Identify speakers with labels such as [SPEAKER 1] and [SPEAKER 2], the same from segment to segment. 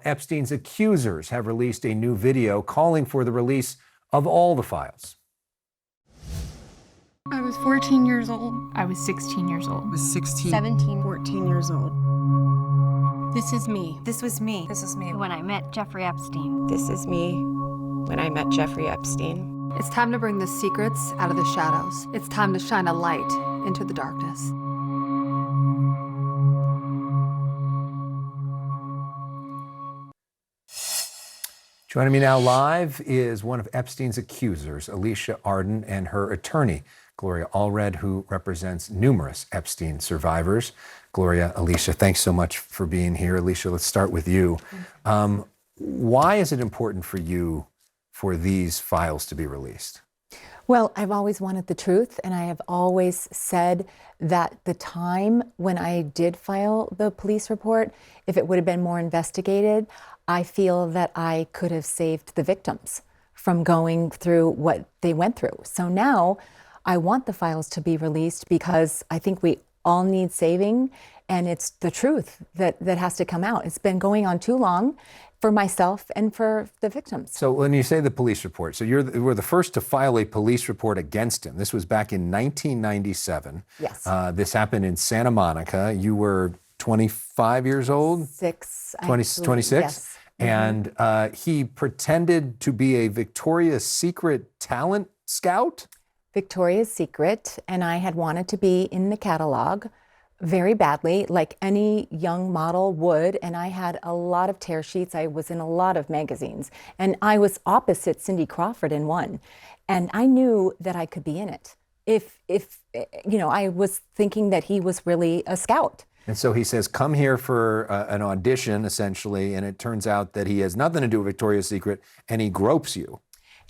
[SPEAKER 1] Epstein's accusers have released a new video calling for the release of all the files.
[SPEAKER 2] I was 14 years old.
[SPEAKER 3] I was 16 years old.
[SPEAKER 4] I was 16.
[SPEAKER 2] 17.
[SPEAKER 4] 14 years old.
[SPEAKER 2] This is me.
[SPEAKER 5] This was me.
[SPEAKER 6] This is me.
[SPEAKER 7] When I met Jeffrey Epstein.
[SPEAKER 8] This is me when I met Jeffrey Epstein.
[SPEAKER 9] It's time to bring the secrets out of the shadows. It's time to shine a light into the darkness.
[SPEAKER 1] Joining me now live is one of Epstein's accusers, Alicia Arden, and her attorney, Gloria Allred, who represents numerous Epstein survivors. Gloria, Alicia, thanks so much for being here. Alicia, let's start with you. Why is it important for you for these files to be released?
[SPEAKER 10] Well, I've always wanted the truth, and I have always said that the time when I did file the police report, if it would have been more investigated, I feel that I could have saved the victims from going through what they went through. So now I want the files to be released because I think we all need saving, and it's the truth that has to come out. It's been going on too long for myself and for the victims.
[SPEAKER 1] So when you say the police report, so you were the first to file a police report against him. This was back in 1997.
[SPEAKER 10] Yes.
[SPEAKER 1] This happened in Santa Monica. You were 25 years old? 26?
[SPEAKER 10] Yes.
[SPEAKER 1] And he pretended to be a Victoria's Secret talent scout?
[SPEAKER 10] Victoria's Secret, and I had wanted to be in the catalog very badly, like any young model would, and I had a lot of tear sheets. I was in a lot of magazines, and I was opposite Cindy Crawford in one, and I knew that I could be in it. If I was thinking that he was really a scout.
[SPEAKER 1] And so he says, come here for an audition, essentially, and it turns out that he has nothing to do with Victoria's Secret, and he gropes you.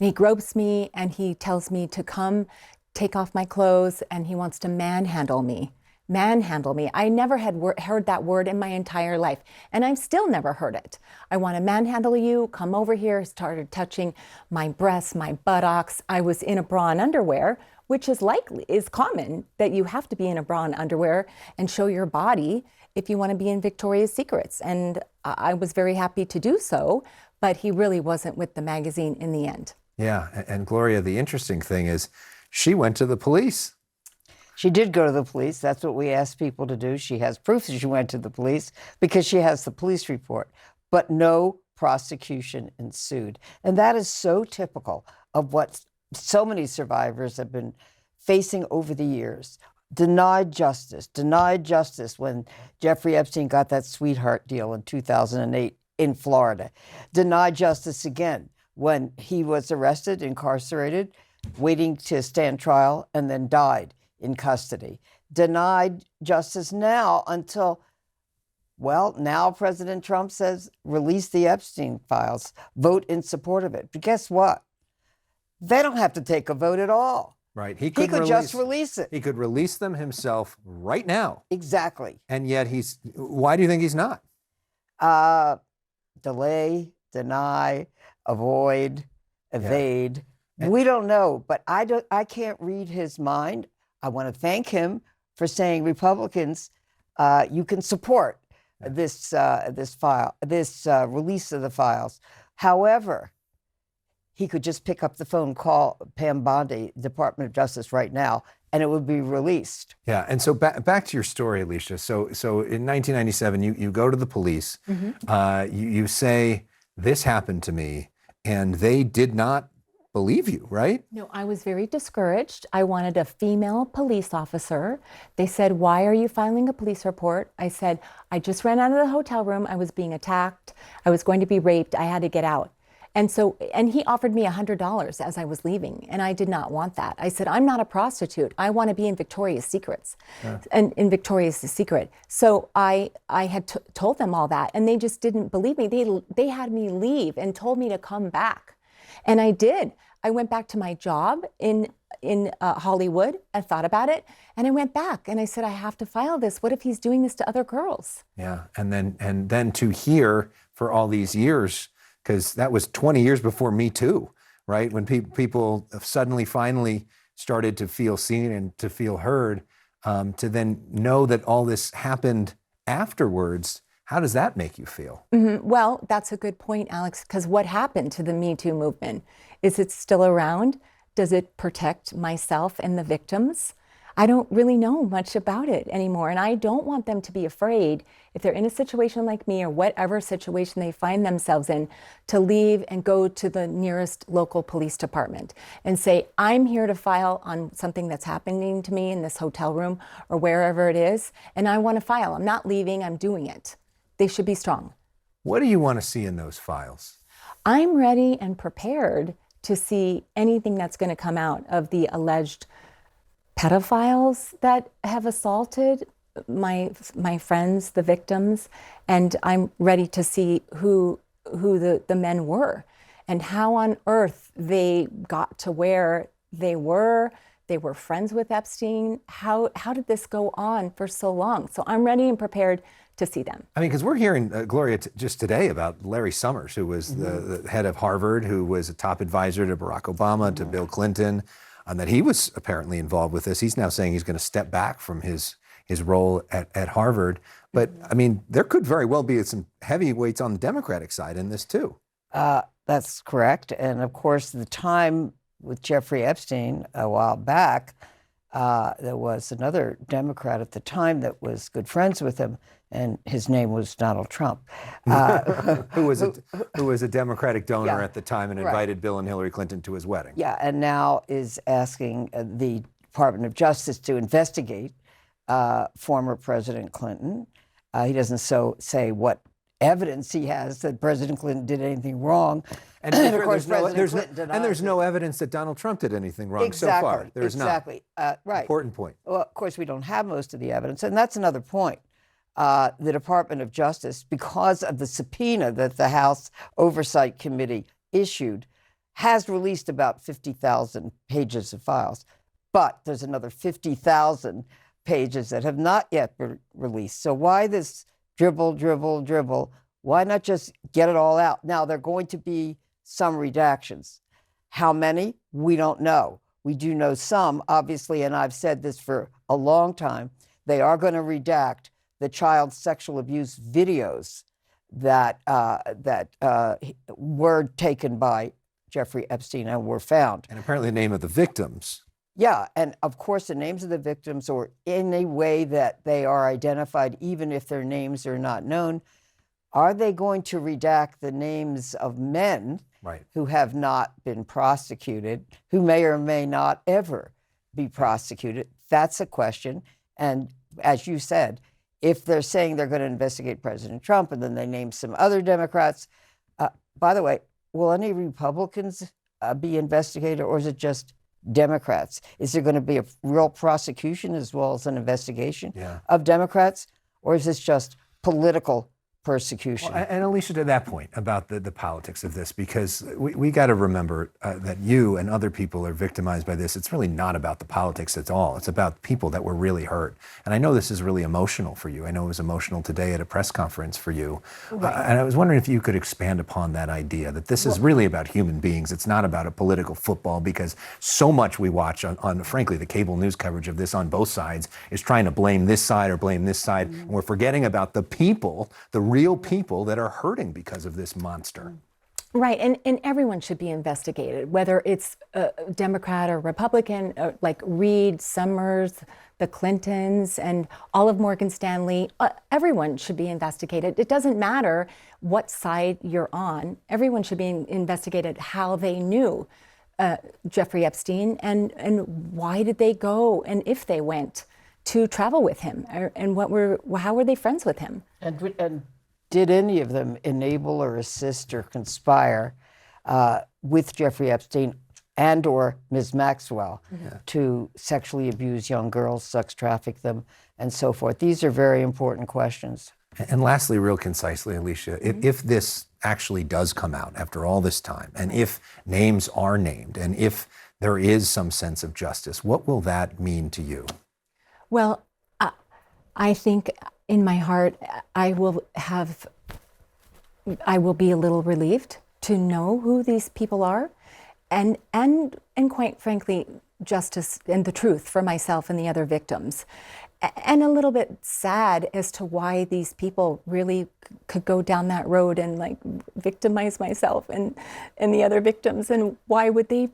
[SPEAKER 10] And he gropes me, and he tells me to come take off my clothes, and he wants to manhandle me. Manhandle me. I never had heard that word in my entire life, and I've still never heard it. I want to manhandle you, come over here, started touching my breasts, my buttocks. I was in a bra and underwear, which is common that you have to be in a bra and underwear and show your body if you want to be in Victoria's Secrets. And I was very happy to do so, but he really wasn't with the magazine in the end.
[SPEAKER 1] Yeah, and Gloria, the interesting thing is she went to the police.
[SPEAKER 6] She did go to the police. That's what we asked people to do. She has proof that she went to the police because she has the police report, but no prosecution ensued. And that is so typical of what so many survivors have been facing over the years. Denied justice when Jeffrey Epstein got that sweetheart deal in 2008 in Florida. Denied justice again when he was arrested, incarcerated, waiting to stand trial, and then died in custody. Denied justice now until, now President Trump says, release the Epstein files, vote in support of it. But guess what? They don't have to take a vote at all.
[SPEAKER 1] Right.
[SPEAKER 6] He could just release it.
[SPEAKER 1] He could release them himself right now.
[SPEAKER 6] Exactly.
[SPEAKER 1] And yet why do you think he's not?
[SPEAKER 6] Delay, deny, avoid, evade. Yeah. We don't know, but I can't read his mind. I want to thank him for saying, Republicans, you can support this release of the files. However, he could just pick up the phone, call Pam Bondi, Department of Justice right now, and it would be released.
[SPEAKER 1] Yeah, and so back to your story, Alicia. So in 1997, you go to the police. Mm-hmm. You say, this happened to me, and they did not believe you, right?
[SPEAKER 10] No, I was very discouraged. I wanted a female police officer. They said, why are you filing a police report? I said, I just ran out of the hotel room. I was being attacked. I was going to be raped. I had to get out. And he offered me $100 as I was leaving, and I did not want that. I said, I'm not a prostitute. I want to be in Victoria's Secrets, and in Victoria's Secret. So I had told them all that, and they just didn't believe me. They had me leave and told me to come back, and I did. I went back to my job in Hollywood. I thought about it, and I went back, and I said, I have to file this. What if he's doing this to other girls?
[SPEAKER 1] Yeah, and then to hear for all these years, because that was 20 years before Me Too, right? When people suddenly, finally started to feel seen and to feel heard, to then know that all this happened afterwards, How does that make you feel?
[SPEAKER 10] Well, that's a good point, Alex, because what happened to the Me Too movement? Is it still around? Does it protect myself and the victims? I don't really know much about it anymore, and I don't want them to be afraid if they're in a situation like me or whatever situation they find themselves in to leave and go to the nearest local police department and say, I'm here to file on something that's happening to me in this hotel room or wherever it is, and I want to file. I'm not leaving, I'm doing it. They should be strong.
[SPEAKER 1] What do you want to see in those files?
[SPEAKER 10] I'm ready and prepared to see anything that's going to come out of the alleged pedophiles that have assaulted my friends, the victims, and I'm ready to see who the men were and how on earth they got to where they were. They were friends with Epstein. How did this go on for so long? So I'm ready and prepared to see them.
[SPEAKER 1] I mean, because we're hearing, Gloria, just today about Larry Summers, who was the head of Harvard, who was a top advisor to Barack Obama, to Bill Clinton, and that he was apparently involved with this. He's now saying he's going to step back from his role at Harvard. But I mean, there could very well be some heavyweights on the Democratic side in this too.
[SPEAKER 6] That's correct. And of course, the time with Jeffrey Epstein a while back, there was another Democrat at the time that was good friends with him, and his name was Donald Trump.
[SPEAKER 1] Who was a Democratic donor
[SPEAKER 6] Yeah,
[SPEAKER 1] at the time and invited Bill and Hillary Clinton to his wedding.
[SPEAKER 6] Yeah, and now is asking the Department of Justice to investigate former President Clinton. He doesn't say what evidence he has that President Clinton did anything wrong.
[SPEAKER 1] And
[SPEAKER 6] of course, President Clinton denies
[SPEAKER 1] there's
[SPEAKER 6] it.
[SPEAKER 1] no evidence that Donald Trump did anything wrong
[SPEAKER 6] Exactly,
[SPEAKER 1] so far. There's
[SPEAKER 6] exactly. Right.
[SPEAKER 1] Important point.
[SPEAKER 6] Well, of course, we don't have most of the evidence, and that's another point. The Department of Justice, because of the subpoena that the House Oversight Committee issued, has released about 50,000 pages of files. But there's another 50,000 pages that have not yet been released. So why this dribble? Why not just get it all out? Now, there are going to be some redactions. How many? We don't know. We do know some, obviously, and I've said this for a long time. They are going to redact the child sexual abuse videos that were taken by Jeffrey Epstein and were found.
[SPEAKER 1] And apparently the name of the victims.
[SPEAKER 6] Yeah, and of course the names of the victims, or in a way that they are identified, even if their names are not known. Are they going to redact the names of men who have not been prosecuted, who may or may not ever be prosecuted? That's a question. And as you said, if they're saying they're going to investigate President Trump and then they name some other Democrats, by the way, will any Republicans be investigated, or is it just Democrats? Is there going to be a real prosecution as well as an investigation of Democrats, or is this just political persecution?
[SPEAKER 1] Well, and Alicia, to that point about the politics of this, because we got to remember that you and other people are victimized by this. It's really not about the politics at all. It's about people that were really hurt. And I know this is really emotional for you. I know it was emotional today at a press conference for you. And I was wondering if you could expand upon that idea that this is really about human beings. It's not about a political football, because so much we watch on frankly, the cable news coverage of this on both sides is trying to blame this side or blame this side. And we're forgetting about the people, the real people that are hurting because of this monster.
[SPEAKER 10] Right, and everyone should be investigated, whether it's a Democrat or Republican, like Reid, Summers, the Clintons, and all of Morgan Stanley. Everyone should be investigated. It doesn't matter what side you're on. Everyone should be investigated how they knew Jeffrey Epstein and why did they go, and if they went to travel with him, and how were they friends with him?
[SPEAKER 6] And did any of them enable or assist or conspire with Jeffrey Epstein and or Ms. Maxwell to sexually abuse young girls, sex traffic them, and so forth? These are very important questions.
[SPEAKER 1] And lastly, real concisely, Alicia, if this actually does come out after all this time, and if names are named, and if there is some sense of justice, what will that mean to you?
[SPEAKER 10] Well, I think in my heart, I will be a little relieved to know who these people are, and quite frankly, justice and the truth for myself and the other victims. And a little bit sad as to why these people really could go down that road and like victimize myself and the other victims, and why would they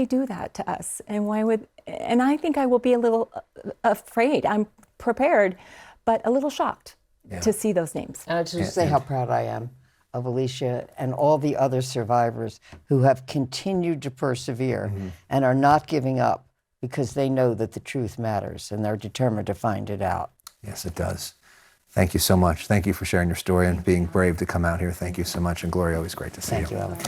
[SPEAKER 10] do that to us, and I think I will be a little afraid. I'm prepared, but a little shocked to see those names.
[SPEAKER 6] And I just say how proud I am of Alicia and all the other survivors who have continued to persevere and are not giving up because they know that the truth matters and they're determined to find it out.
[SPEAKER 1] Yes, it does. Thank you so much. Thank you for sharing your story and being brave to come out here. Thank you so much. And Gloria, always great to see
[SPEAKER 6] Thank
[SPEAKER 1] you.
[SPEAKER 6] you, Ellen.